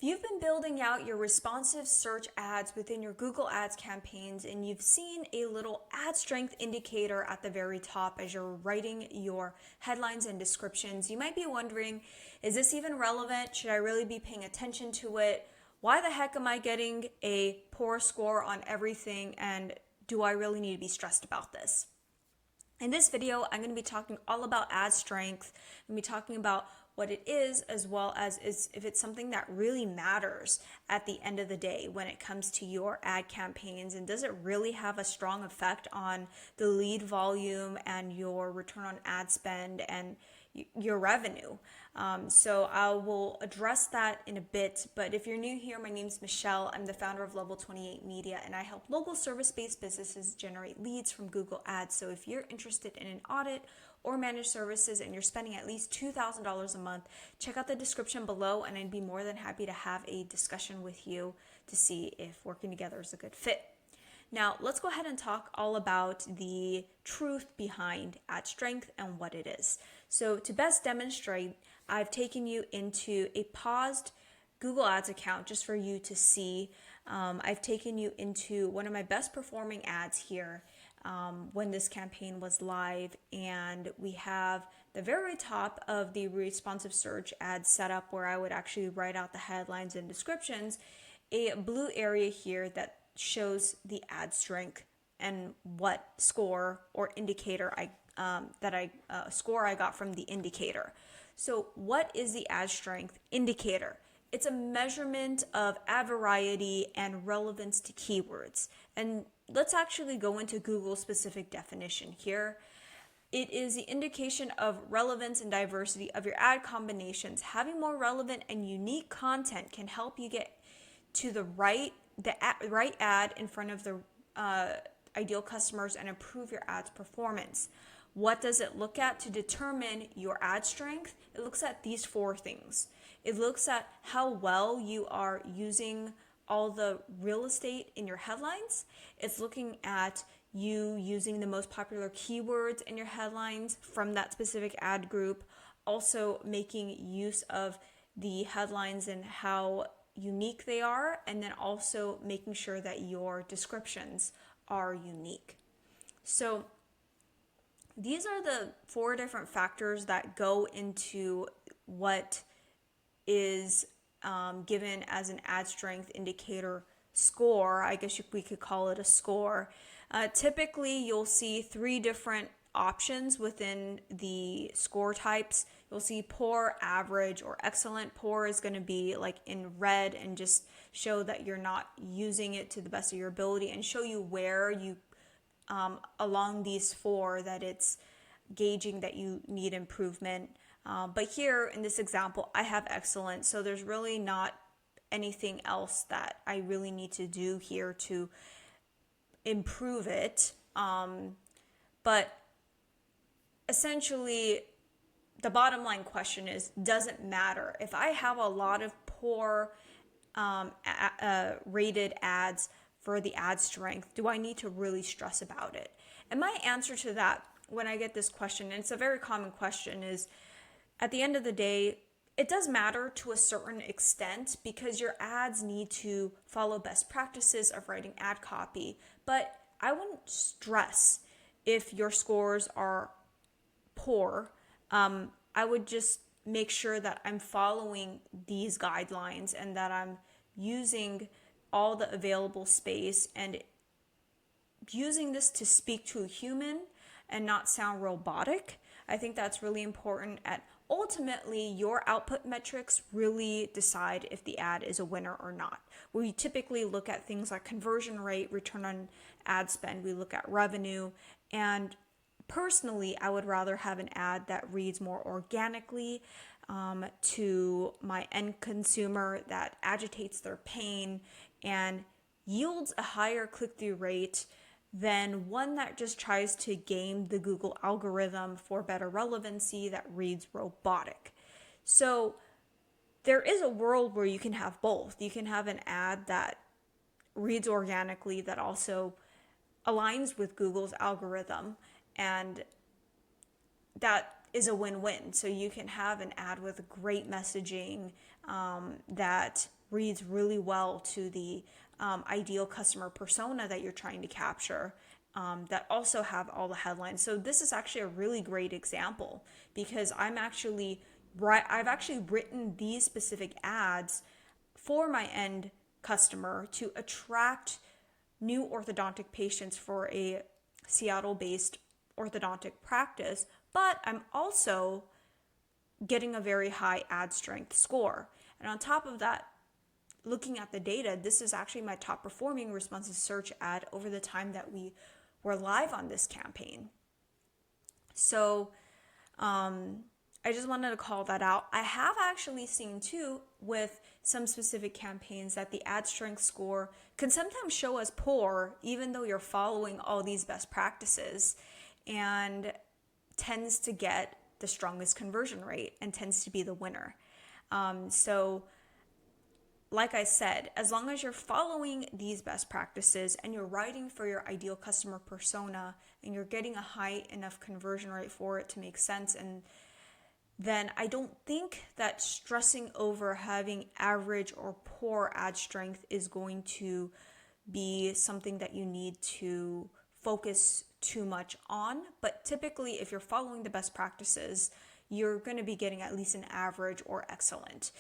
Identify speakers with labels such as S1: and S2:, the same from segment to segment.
S1: If you've been building out your responsive search ads within your Google Ads campaigns and you've seen a little ad strength indicator at the very top as you're writing your headlines and descriptions, you might be wondering, is this even relevant? Should I really be paying attention to it? Why the heck am I getting a poor score on everything? And do I really need to be stressed about this? In this video, I'm going to be talking all about ad strength. I'm going to be talking about what it is, as well as if it's something that really matters at the end of the day when it comes to your ad campaigns, and does it really have a strong effect on the lead volume and your return on ad spend and your revenue. So I will address that in a bit, but if you're new here, my name is Michelle. I'm the founder of Level 28 Media, and I help local service-based businesses generate leads from Google Ads. So if you're interested in an audit or managed services and you're spending at least $2,000 a month, check out the description below, and I'd be more than happy to have a discussion with you to see if working together is a good fit. Now, let's go ahead and talk all about the truth behind ad strength and what it is. So to best demonstrate, I've taken you into a paused Google Ads account just for you to see. I've taken you into one of my best performing ads here when this campaign was live, and we have the very top of the responsive search ad set up where I would actually write out the headlines and descriptions, a blue area here that shows the ad strength and what score or indicator I got from the indicator. So what is the ad strength indicator? It's a measurement of ad variety and relevance to keywords. And let's actually go into Google's specific definition here. It is the indication of relevance and diversity of your ad combinations. Having more relevant and unique content can help you get to the right ad in front of the ideal customers and improve your ad's performance. What does it look at to determine your ad strength? It looks at these four things. It looks at how well you are using all the real estate in your headlines. It's looking at you using the most popular keywords in your headlines from that specific ad group. Also making use of the headlines and how unique they are, and then also making sure that your descriptions are unique. So these are the four different factors that go into what is given as an ad strength indicator score. I guess we could call it a score. Typically, you'll see three different options within the score types. You'll see poor, average, or excellent. Poor is going to be like in red and just show that you're not using it to the best of your ability and show you where you along these four that it's gauging that you need improvement. But here in this example, I have excellent, so there's really not anything else that I really need to do here to improve it. But essentially, the bottom line question is, does it matter? If I have a lot of poor rated ads for the ad strength, do I need to really stress about it? And my answer to that when I get this question, and it's a very common question, is at the end of the day, it does matter to a certain extent because your ads need to follow best practices of writing ad copy. But I wouldn't stress if your scores are poor. I would just make sure that I'm following these guidelines and that I'm using all the available space and using this to speak to a human and not sound robotic. I think that's really important. Ultimately, your output metrics really decide if the ad is a winner or not. We typically look at things like conversion rate, return on ad spend, we look at revenue, and personally, I would rather have an ad that reads more organically to my end consumer, that agitates their pain and yields a higher click-through rate than one that just tries to game the Google algorithm for better relevancy that reads robotic. So there is a world where you can have both. You can have an ad that reads organically that also aligns with Google's algorithm, and that is a win-win. So you can have an ad with great messaging that reads really well to the ideal customer persona that you're trying to capture, that also have all the headlines. So this is actually a really great example because I've actually written these specific ads for my end customer to attract new orthodontic patients for a Seattle-based orthodontic practice, but I'm also getting a very high ad strength score. And on top of that, looking at the data, this is actually my top performing responsive search ad over the time that we were live on this campaign. So I just wanted to call that out. I have actually seen too with some specific campaigns that the ad strength score can sometimes show as poor even though you're following all these best practices, and tends to get the strongest conversion rate and tends to be the winner. So like I said, as long as you're following these best practices and you're writing for your ideal customer persona and you're getting a high enough conversion rate for it to make sense, and then I don't think that stressing over having average or poor ad strength is going to be something that you need to focus too much on. But typically, if you're following the best practices, you're going to be getting at least an average or excellent.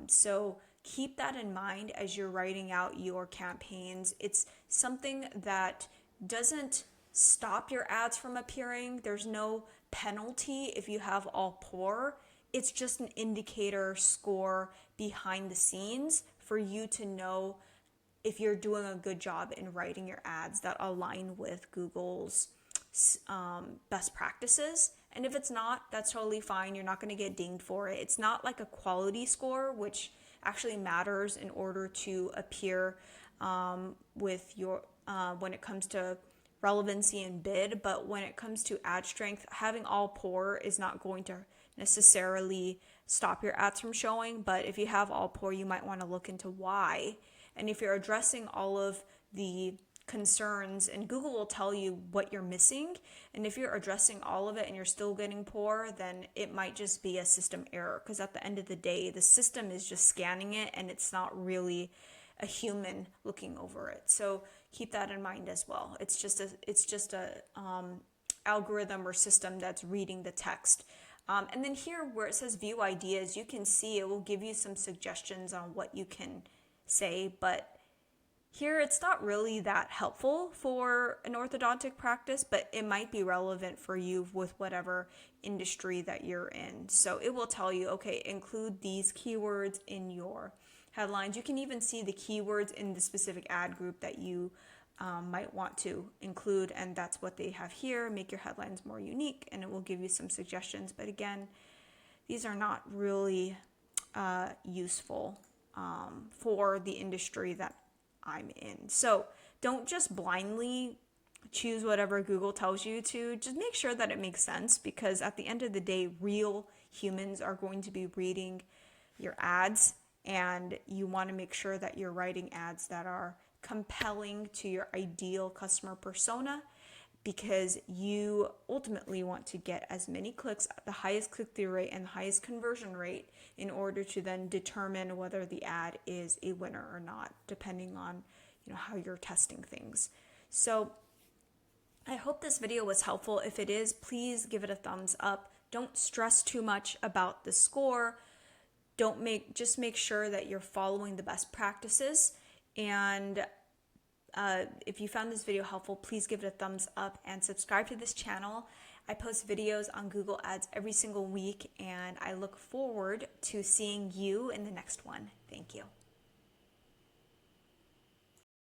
S1: So keep that in mind as you're writing out your campaigns. It's something that doesn't stop your ads from appearing. There's no penalty if you have all poor. It's just an indicator score behind the scenes for you to know if you're doing a good job in writing your ads that align with Google's best practices. And if it's not, that's totally fine. You're not going to get dinged for it. It's not like a quality score, which actually matters in order to appear with your when it comes to relevancy and bid. But when it comes to ad strength, having all poor is not going to necessarily stop your ads from showing. But if you have all poor, you might want to look into why. And if you're addressing all of the concerns, and Google will tell you what you're missing, and if you're addressing all of it and you're still getting poor, then it might just be a system error, because at the end of the day, the system is just scanning it and it's not really a human looking over it. So keep that in mind as well. It's just a algorithm or system that's reading the text. And then here where it says view ideas, you can see it will give you some suggestions on what you can say, but here it's not really that helpful for an orthodontic practice, but it might be relevant for you with whatever industry that you're in. So it will tell you, okay, include these keywords in your headlines. You can even see the keywords in the specific ad group that you might want to include, and that's what they have here. Make your headlines more unique, and it will give you some suggestions. But again, these are not really useful for the industry that I'm in. So don't just blindly choose whatever Google tells you to. Just make sure that it makes sense, because at the end of the day, real humans are going to be reading your ads, and you want to make sure that you're writing ads that are compelling to your ideal customer persona, because you ultimately want to get as many clicks, the highest click-through rate and the highest conversion rate, in order to then determine whether the ad is a winner or not, depending on how you're testing things. So I hope this video was helpful. If it is, please give it a thumbs up. Don't stress too much about the score. Just make sure that you're following the best practices. And if you found this video helpful, please give it a thumbs up and subscribe to this channel. I post videos on Google Ads every single week, and I look forward to seeing you in the next one. Thank you.